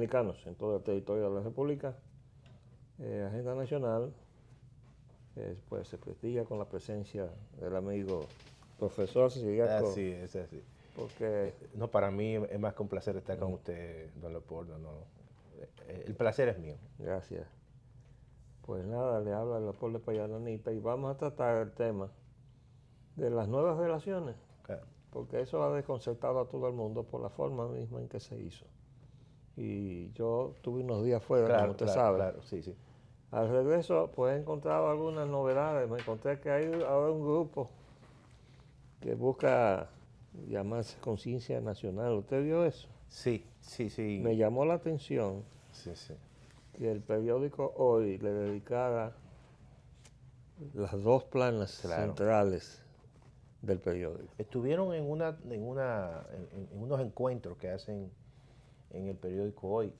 dominicanos en todo el territorio de la República. Agenda Nacional pues se prestigia con la presencia del amigo profesor Ciriaco. Así es, así. Porque no, para mí es más que un placer estar con usted, don Leopoldo. No. El placer es mío. Gracias. Pues nada, le habla Leopoldo Payananita y vamos a tratar el tema de las nuevas relaciones, Claro. porque eso ha desconcertado a todo el mundo por la forma misma en que se hizo. Y yo tuve unos días fuera, Claro, como usted claro, sabe. claro, sí, sí. Al regreso, pues he encontrado algunas novedades. Me encontré que hay ahora un grupo que busca llamarse Conciencia Nacional. ¿Usted vio eso? Sí, sí, sí. Me llamó la atención Sí, sí. que el periódico Hoy le dedicara las dos planas centrales del periódico. Estuvieron en unos encuentros que hacen en el periódico Hoy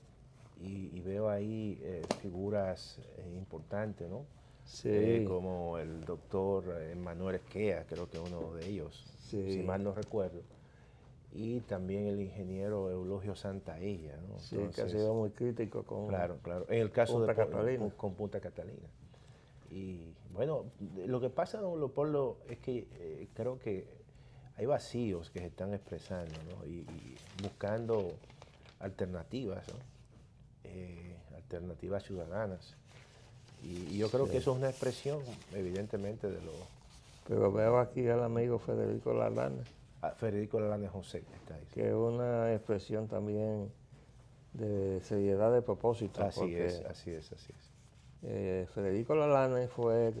y veo ahí figuras importantes, ¿no? Sí. Como el doctor Manuel Esquea, creo que uno de ellos, Sí. si mal no recuerdo, y también el ingeniero Eulogio Santaella, ¿no? Sí, Entonces, que ha sido muy crítico con claro, en el caso Punta de Catalina. con Punta Catalina. Y bueno, lo que pasa, don Leopoldo, es que creo que hay vacíos que se están expresando, ¿no? y buscando alternativas, ¿no? Alternativas ciudadanas. Y yo creo que eso es una expresión, evidentemente, de lo... Pero veo aquí al amigo Federico Lalana, Federico Lalana José está ahí. que es una expresión también de seriedad de propósito. Así es, así es, así es. Federico Lalana fue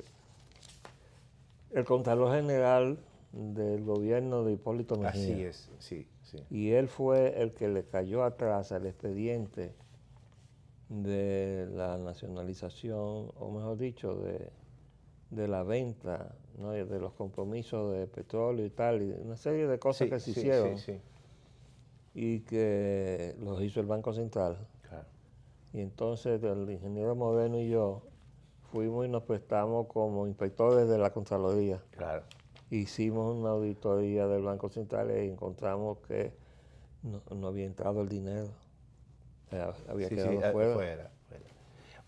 el Contralor General del gobierno de Hipólito Mejía. Así es, sí, sí. Y él fue el que le cayó atrás al expediente de la nacionalización, o mejor dicho, de la venta, ¿no? De los compromisos de petróleo y tal, y una serie de cosas que se hicieron y que los hizo el Banco Central. Claro. Y entonces el ingeniero Moreno y yo fuimos y nos prestamos como inspectores de la Contraloría. Claro. Hicimos una auditoría del Banco Central y encontramos que no había entrado el dinero. O sea, había quedado fuera.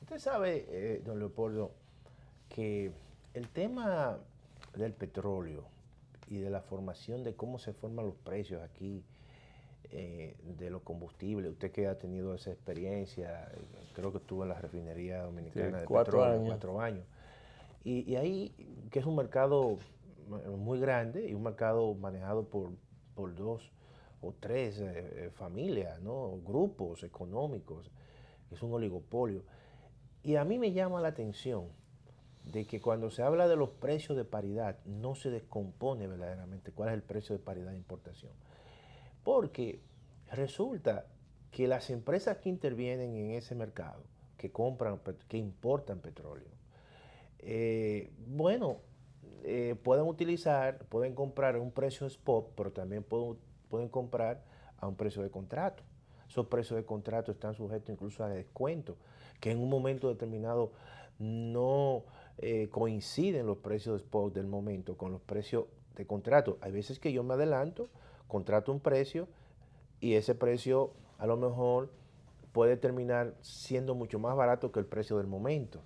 Usted sabe, don Leopoldo, que el tema del petróleo y de la formación de cómo se forman los precios aquí de los combustibles, usted que ha tenido esa experiencia, creo que estuvo en la refinería dominicana de petróleo, 4 años, y ahí, que es un mercado muy grande y un mercado manejado por 2 o 3 familias, ¿no? Grupos económicos, es un oligopolio. Y a mí me llama la atención de que cuando se habla de los precios de paridad, no se descompone verdaderamente cuál es el precio de paridad de importación. Porque resulta que las empresas que intervienen en ese mercado, que importan petróleo, pueden comprar a un precio spot, pero también pueden comprar a un precio de contrato. Esos precios de contrato están sujetos incluso a descuento, que en un momento determinado no coinciden los precios de spot del momento con los precios de contrato. Hay veces que yo me adelanto, contrato un precio y ese precio a lo mejor puede terminar siendo mucho más barato que el precio del momento.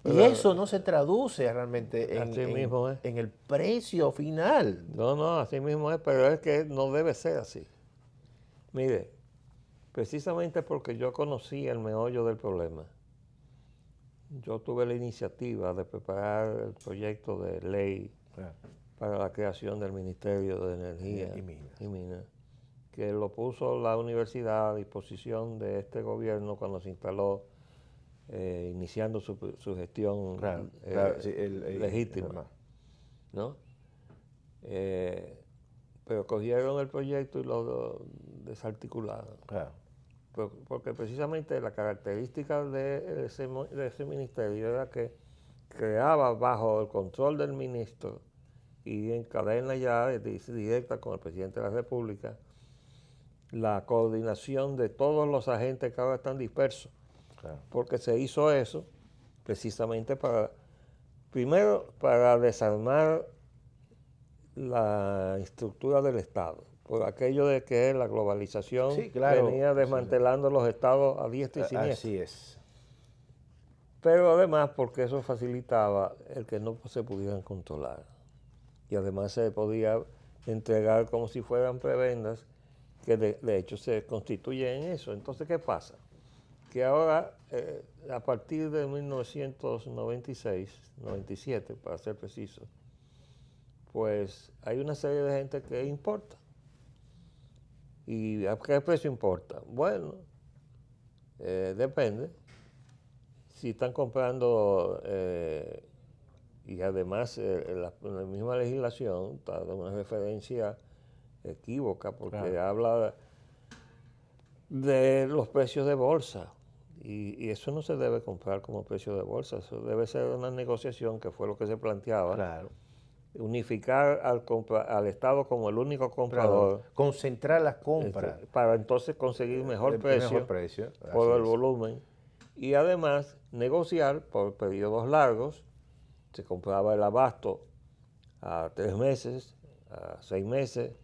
Y eso no se traduce realmente en el precio final. No, así mismo es, pero es que no debe ser así. Mire, precisamente porque yo conocí el meollo del problema, yo tuve la iniciativa de preparar el proyecto de ley para la creación del Ministerio de Energía y Minas, que lo puso la universidad a disposición de este gobierno cuando se instaló, iniciando su gestión legítima, ¿no? Pero cogieron el proyecto y lo desarticularon. Claro. Porque precisamente la característica de ese ministerio era que creaba bajo el control del ministro y en cadena ya directa con el presidente de la República la coordinación de todos los agentes que ahora están dispersos. Claro. Porque se hizo eso precisamente primero para desarmar la estructura del Estado. por aquello de que la globalización Sí, claro. venía desmantelando los estados a diestra y siniestra. Así es. Pero además porque eso facilitaba el que no se pudieran controlar. Y además se podía entregar como si fueran prebendas, que de hecho se constituyen en eso. Entonces, ¿qué pasa? Que ahora, a partir de 1996, 97 para ser preciso, pues hay una serie de gente que importa. ¿Y a qué precio importa? Bueno, depende. Si están comprando, y además la misma legislación está dando una referencia equívoca porque Claro. habla de los precios de bolsa. Y eso no se debe comprar como precio de bolsa, eso debe ser una negociación, que fue lo que se planteaba. Claro. Unificar al Estado como el único comprador, Concentrar las compras. para entonces conseguir mejor Mejor precio. por Así el es. volumen, y además negociar por periodos largos. Se compraba el abasto a 3 meses, a 6 meses,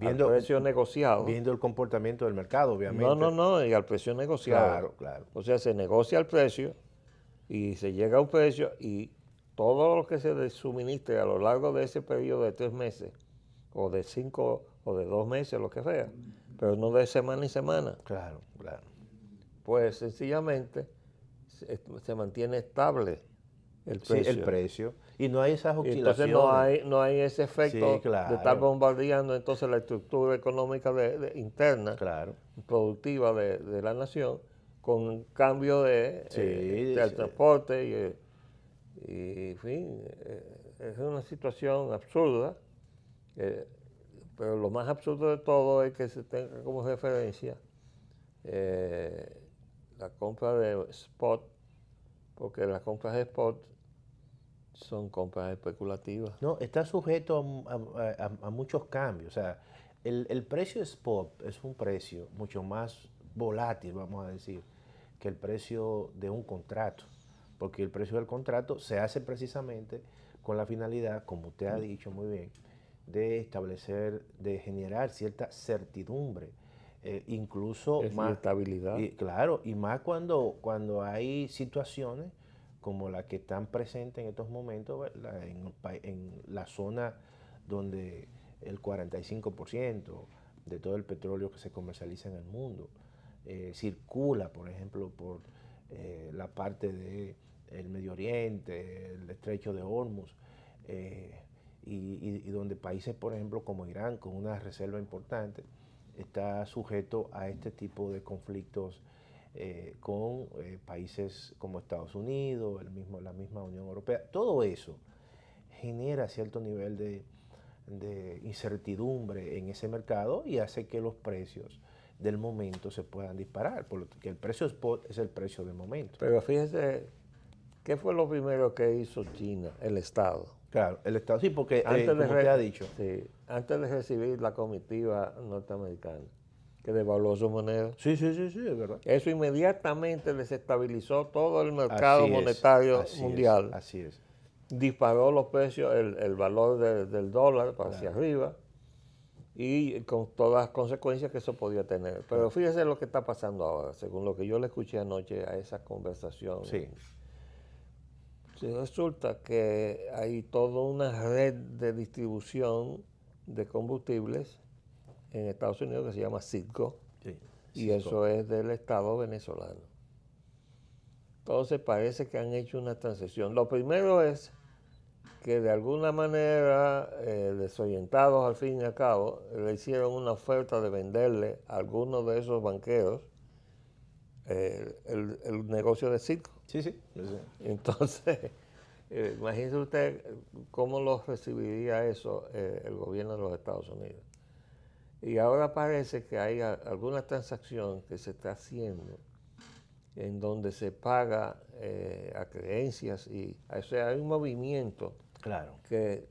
al precio negociado. Viendo el comportamiento del mercado, obviamente. No, y al precio negociado. Claro, claro. O sea, se negocia el precio y se llega a un precio, y todo lo que se suministre a lo largo de ese periodo de 3 meses, o de 5, o de 2 meses, lo que sea, pero no de semana y semana, Claro, claro. pues sencillamente se mantiene estable el Sí, precio. el precio. Y no hay esas Y oscilaciones. entonces no hay ese efecto Sí, claro. de estar bombardeando entonces la estructura económica interna, Claro. productiva de la nación, con cambio del transporte y, en fin, es una situación absurda, pero lo más absurdo de todo es que se tenga como referencia la compra de spot, porque las compras de spot son compras especulativas. No, está sujeto a muchos cambios. O sea, el precio spot es un precio mucho más volátil, vamos a decir, que el precio de un contrato. Porque el precio del contrato se hace precisamente con la finalidad, como usted ha dicho muy bien, de establecer, de generar cierta certidumbre. Incluso más. Y estabilidad. Claro, y más cuando hay situaciones como la que están presentes en estos momentos, ¿verdad? En la zona donde el 45% de todo el petróleo que se comercializa en el mundo circula, por ejemplo, por la parte del Medio Oriente, el estrecho de Hormuz, y donde países, por ejemplo, como Irán, con una reserva importante, está sujeto a este tipo de conflictos con países como Estados Unidos, la misma Unión Europea. Todo eso genera cierto nivel de incertidumbre en ese mercado y hace que los precios del momento se puedan disparar, porque el precio spot es el precio del momento. Pero fíjese, ¿qué fue lo primero que hizo China, el Estado? Claro, el Estado, sí, porque Antes como usted ha dicho. Sí, antes de recibir la comitiva norteamericana, que devaluó su moneda. Sí, es verdad. Eso inmediatamente desestabilizó todo el mercado monetario mundial. Así es. Disparó los precios, el valor del dólar para hacia arriba, y con todas las consecuencias que eso podía tener. Pero fíjese lo que está pasando ahora, según lo que yo le escuché anoche a esa conversación. Sí. Resulta que hay toda una red de distribución de combustibles en Estados Unidos que se llama Citgo, Sí, y eso es del Estado venezolano. Entonces parece que han hecho una transición. Lo primero es que de alguna manera, desorientados al fin y al cabo, le hicieron una oferta de venderle a algunos de esos banqueros el negocio de Citgo. Sí. Entonces, imagínese usted cómo lo recibiría eso el gobierno de los Estados Unidos. Y ahora parece que hay alguna transacción que se está haciendo en donde se paga a creencias, o sea, hay un movimiento que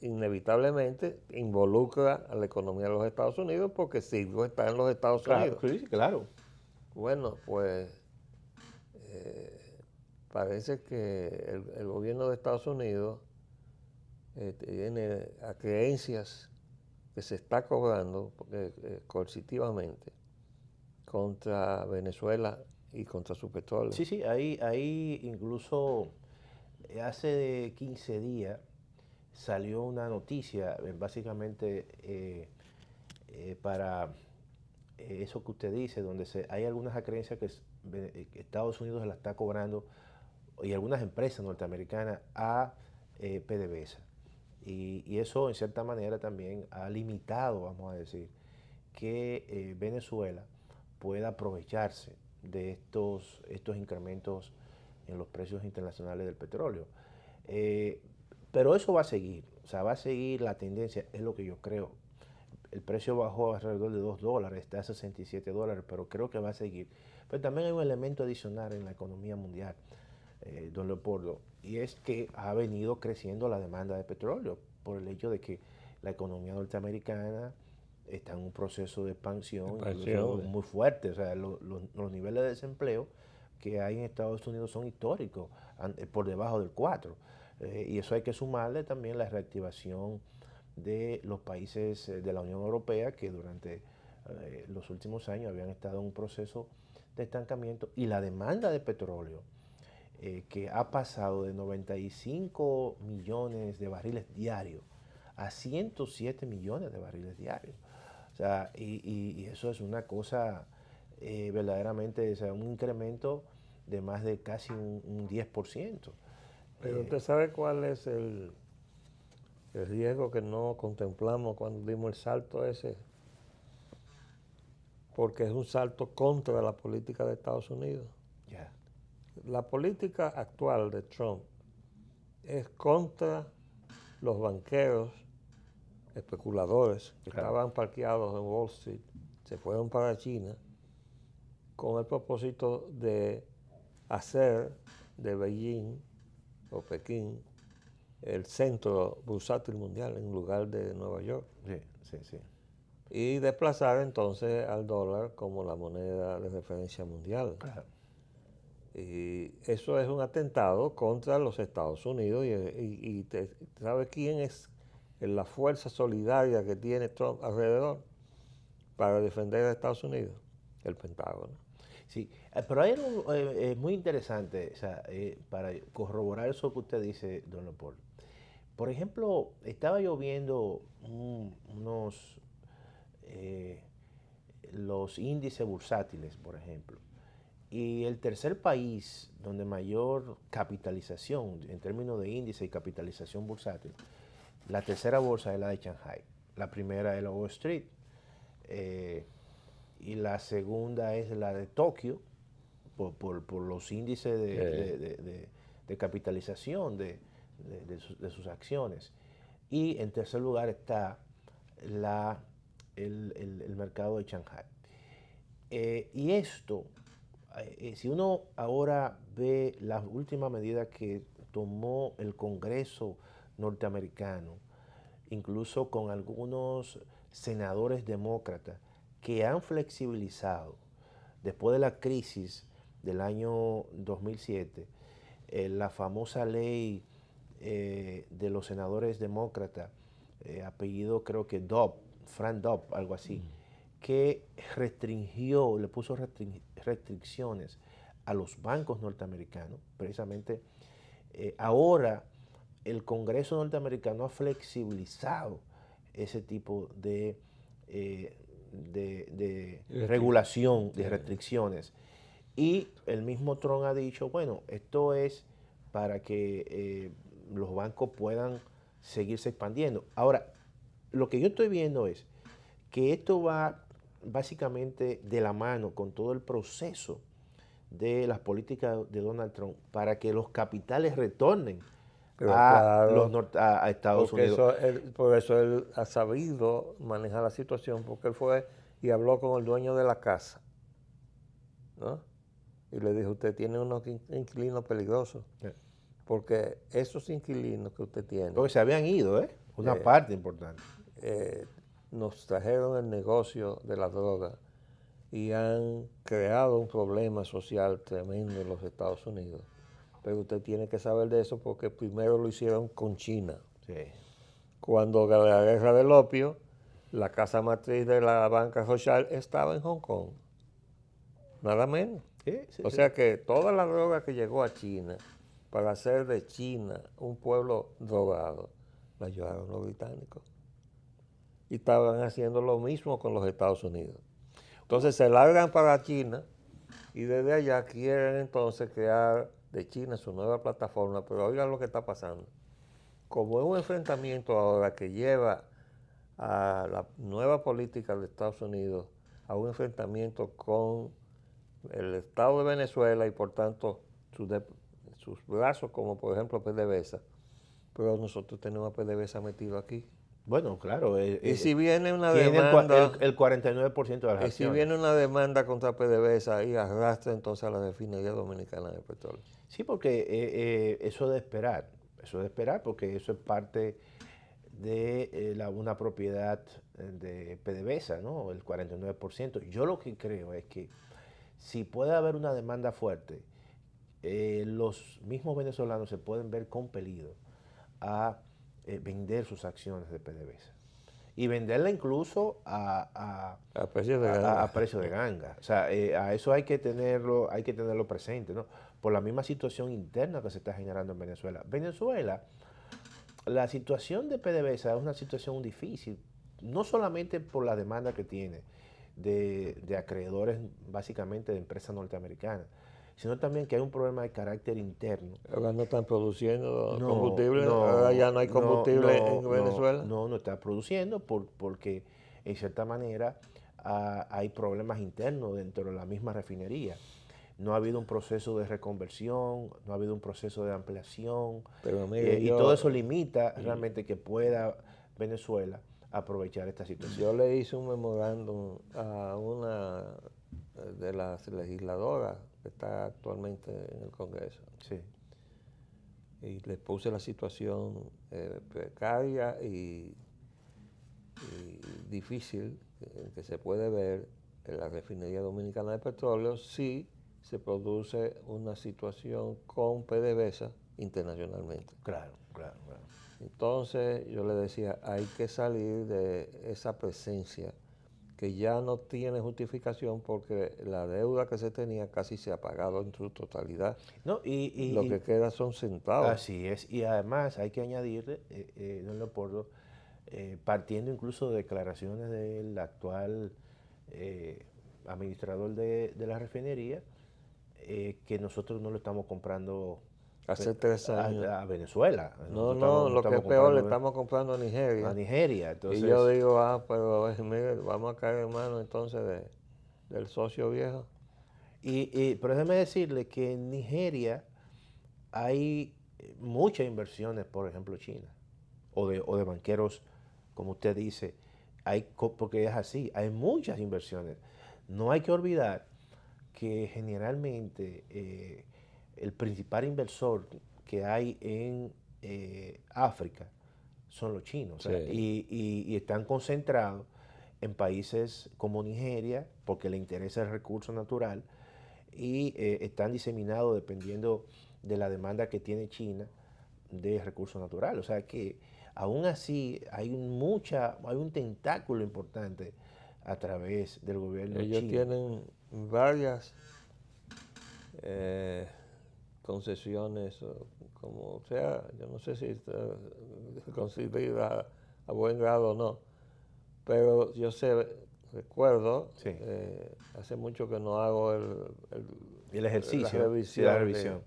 inevitablemente involucra a la economía de los Estados Unidos, porque Citgo está en los Estados Unidos. Sí, claro. Bueno, pues parece que el gobierno de Estados Unidos tiene a creencias que se está cobrando coercitivamente contra Venezuela y contra su petróleo. Sí, sí, ahí incluso hace 15 días salió una noticia, básicamente para eso que usted dice, donde hay algunas acreencias que Estados Unidos se la está cobrando y algunas empresas norteamericanas a PDVSA. Y eso en cierta manera también ha limitado, vamos a decir, que Venezuela pueda aprovecharse de estos incrementos en los precios internacionales del petróleo. Pero eso va a seguir, o sea, va a seguir la tendencia, es lo que yo creo. El precio bajó alrededor de $2, está a $67, pero creo que va a seguir. Pero también hay un elemento adicional en la economía mundial, don Leopoldo, y es que ha venido creciendo la demanda de petróleo por el hecho de que la economía norteamericana está en un proceso de expansión muy fuerte. O sea, los niveles de desempleo que hay en Estados Unidos son históricos, por debajo del 4. Y eso hay que sumarle también la reactivación de los países de la Unión Europea que durante los últimos años habían estado en un proceso de estancamiento, y la demanda de petróleo que ha pasado de 95 millones de barriles diarios a 107 millones de barriles diarios. O sea, y eso es una cosa verdaderamente, o sea, un incremento de más de casi un 10%. Pero usted sabe cuál es el riesgo que no contemplamos cuando dimos el salto ese, porque es un salto contra la política de Estados Unidos. Yeah. La política actual de Trump es contra los banqueros, especuladores que estaban parqueados en Wall Street, se fueron para China con el propósito de hacer de Beijing o Pekín el centro bursátil mundial en lugar de Nueva York. Sí, sí, sí. Y desplazar entonces al dólar como la moneda de referencia mundial. Claro. Y eso es un atentado contra los Estados Unidos. Y ¿sabe quién es la fuerza solidaria que tiene Trump alrededor para defender a Estados Unidos? El Pentágono. Sí, pero hay algo muy interesante, o sea, para corroborar eso que usted dice, don Leopoldo. Por ejemplo, estaba yo viendo los índices bursátiles, por ejemplo, y el tercer país donde mayor capitalización, en términos de índice y capitalización bursátil, la tercera bolsa es la de Shanghai, la primera es la Wall Street, y la segunda es la de Tokio, por los índices de capitalización de sus acciones. Y en tercer lugar está el mercado de Shanghai. Y esto, si uno ahora ve las últimas medidas que tomó el Congreso norteamericano, incluso con algunos senadores demócratas que han flexibilizado después de la crisis del año 2007, la famosa ley de los senadores demócratas, apellido creo que Dobb, Frank Dobb, algo así, que restringió, le puso restricciones a los bancos norteamericanos. Precisamente ahora el Congreso norteamericano ha flexibilizado ese tipo de regulación, de restricciones. Y el mismo Trump ha dicho, bueno, esto es para que los bancos puedan seguirse expandiendo. Ahora, lo que yo estoy viendo es que esto va básicamente de la mano con todo el proceso de las políticas de Donald Trump para que los capitales retornen a Estados Unidos. Por eso él ha sabido manejar la situación, porque él fue y habló con el dueño de la casa, ¿no? Y le dijo, usted tiene unos inquilinos peligrosos, porque esos inquilinos que usted tiene... Porque se habían ido, una parte importante. Nos trajeron el negocio de la droga y han creado un problema social tremendo en los Estados Unidos. Pero usted tiene que saber de eso porque primero lo hicieron con China. Sí. Cuando la guerra del opio, La casa matriz de la banca Rothschild estaba en Hong Kong, nada menos. Sí, sí, O sí. sea que toda la droga que llegó a China para hacer de China un pueblo drogado, la llevaron los británicos. Y estaban haciendo lo mismo con los Estados Unidos. Entonces se largan para China y desde allá quieren entonces crear de China su nueva plataforma. Pero oigan lo que está pasando. Como es un enfrentamiento ahora que lleva a la nueva política de Estados Unidos a un enfrentamiento con el Estado de Venezuela y por tanto sus brazos, como por ejemplo PDVSA, pero nosotros tenemos a PDVSA metido aquí. Bueno, claro. Y si viene una tiene demanda, el 49% de las y si acciones. viene una demanda contra PDVSA y arrastra entonces a la refinería dominicana de petróleo. Sí, porque eso de esperar, porque eso es parte de una propiedad de PDVSA, ¿no? El 49%. Yo lo que creo es que si puede haber una demanda fuerte, los mismos venezolanos se pueden ver compelidos a vender sus acciones de PDVSA. Y venderla incluso A precio de ganga. a precio de ganga. O sea, a eso hay que tenerlo presente, ¿no? Por la misma situación interna que se está generando en Venezuela. Venezuela, la situación de PDVSA es una situación difícil, no solamente por la demanda que tiene de acreedores, básicamente de empresas norteamericanas, sino también que hay un problema de carácter interno. Ahora no están produciendo No, combustible, no, ahora ya no hay combustible en Venezuela. No está produciendo porque en cierta manera hay problemas internos dentro de la misma refinería. No ha habido un proceso de reconversión, no ha habido un proceso de ampliación, Pero mire, y todo eso limita realmente que pueda Venezuela aprovechar esta situación. yo le hice un memorándum a una de las legisladoras que está actualmente en el Congreso. Sí. Y les puse la situación precaria y difícil que se puede ver en la refinería dominicana de petróleo si se produce una situación con PDVSA internacionalmente. Claro, claro, claro. Entonces yo le decía, hay que salir de esa presencia que ya no tiene justificación porque la deuda que se tenía casi se ha pagado en su totalidad. No, Lo que queda son centavos. así es. Y además hay que añadirle, don Leopoldo, partiendo incluso de declaraciones del actual administrador de la refinería, que nosotros no lo estamos comprando Hace 3 años. a Venezuela. No, Nosotros lo que es estamos peor, le comprando estamos comprando a Nigeria. a Nigeria. Entonces, Y yo digo, pero mire, vamos a caer en manos entonces del socio viejo. pero déjeme decirle que en Nigeria hay muchas inversiones, por ejemplo, China, o de banqueros, como usted dice, porque es así, hay muchas inversiones. No hay que olvidar que generalmente el principal inversor que hay en África son los chinos, o sea, Sí. y están concentrados en países como Nigeria, porque le interesa el recurso natural, y están diseminados dependiendo de la demanda que tiene China de recursos naturales. O sea que aún así hay un tentáculo importante a través del gobierno Ellos chino. tienen varias concesiones, como sea, yo no sé si está considerada a buen grado o no, pero yo recuerdo, Sí. hace mucho que no hago El ejercicio, la sí, revisión, la revisión.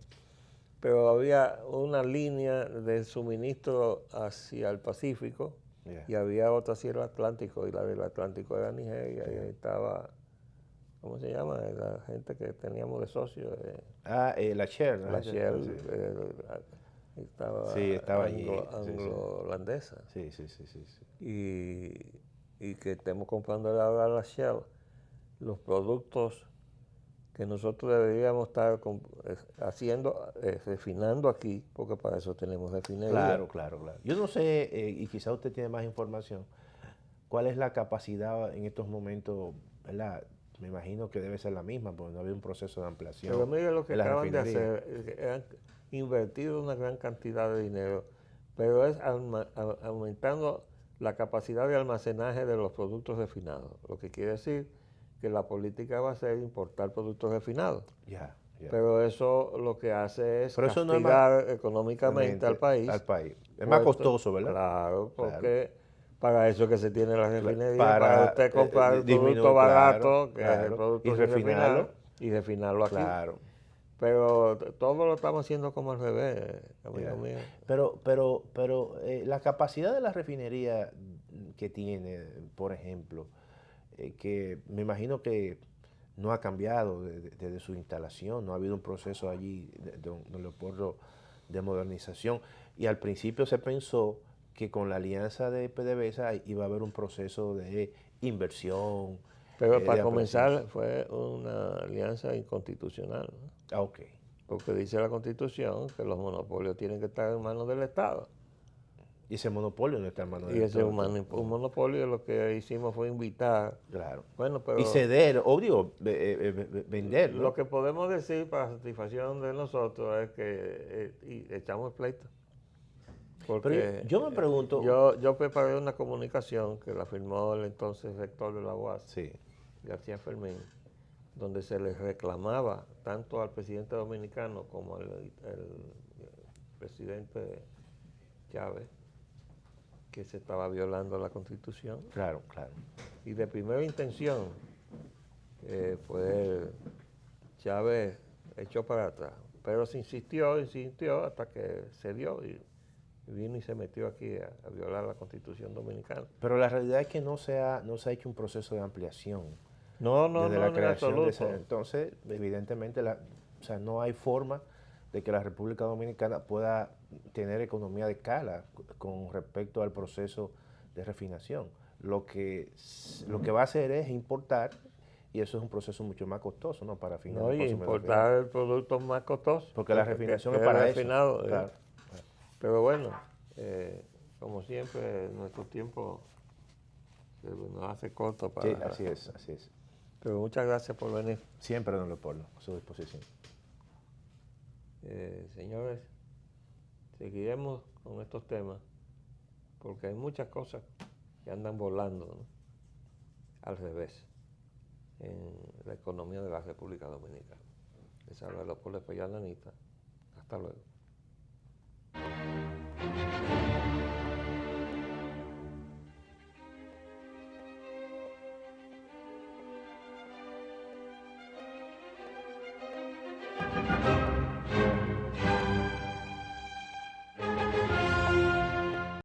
pero había una línea de suministro hacia el Pacífico Yeah. y había otra hacia el Atlántico, y la del Atlántico era Nigeria, y ahí estaba, ¿cómo se llama? La gente que teníamos de socio. La Shell, ¿no? La Shell Sí. estaba, Sí, estaba allí, anglo-holandesa. Sí. Y que estemos comprando ahora la Shell, los productos que nosotros deberíamos estar haciendo, refinando aquí, porque para eso tenemos refinería. Claro. Yo no sé, y quizá usted tiene más información, cuál es la capacidad en estos momentos, ¿verdad? Me imagino que debe ser la misma, porque no había un proceso de ampliación. Pero mire lo que en la acaban de refinería. hacer, han invertido una gran cantidad de dinero, pero es aumentando la capacidad de almacenaje de los productos refinados, lo que quiere decir que la política va a ser importar productos refinados. Ya, ya. Pero eso lo que hace es Pero eso no es castigar económicamente al país. Al país. Es más costoso, ¿verdad? Claro, Claro. porque para eso que se tiene la refinería, para Para, usted comprar el disminuir, producto barato, claro, que es el claro. producto Y sin refinarlo. refinar, y refinarlo aquí. Claro. Pero todo lo estamos haciendo como al revés, amigo Ya. mío. Pero la capacidad de la refinería que tiene, por ejemplo, que me imagino que no ha cambiado desde su instalación, no ha habido un proceso allí, don Leopoldo, de modernización. Y al principio se pensó que con la alianza de PDVSA iba a haber un proceso de inversión. Pero de para ampliación. comenzar fue una alianza inconstitucional, ¿no? Ah, ok. Porque dice la Constitución que los monopolios tienen que estar en manos del Estado. Y ese monopolio no está en manos Y del ese Estado. un monopolio lo que hicimos fue invitar. Claro. Bueno, pero Y ceder, o digo, vender, ¿no? lo que podemos decir para satisfacción de nosotros es que echamos el pleito. Porque Pero yo me pregunto. yo preparé una comunicación que la firmó el entonces rector de la UAS, Sí. García Fermín, donde se le reclamaba tanto al presidente dominicano como al presidente Chávez que se estaba violando la Constitución. Claro, claro. Y de primera intención, pues Chávez echó para atrás, pero se insistió hasta que se dio y vino y se metió aquí a violar la Constitución dominicana. Pero la realidad es que no se ha hecho un proceso de ampliación No, desde la en creación de absoluto. entonces, evidentemente, o sea, no hay forma de que la República Dominicana pueda tener economía de escala con respecto al proceso de refinación. Lo que va a hacer es importar, y eso es un proceso mucho más costoso, ¿no? Para No, y consumidor importar el producto más costoso. Porque la refinación es el para refinado, eso. Claro. Pero bueno, como siempre, nuestro tiempo se nos hace corto para... Sí, así es, así es. Pero muchas gracias por venir. Siempre, don Leopoldo, a su disposición. Señores, seguiremos con estos temas porque hay muchas cosas que andan volando, ¿no? Al revés en la economía de la República Dominicana. Les habla Leopoldo Espaillat Lanita. Hasta luego.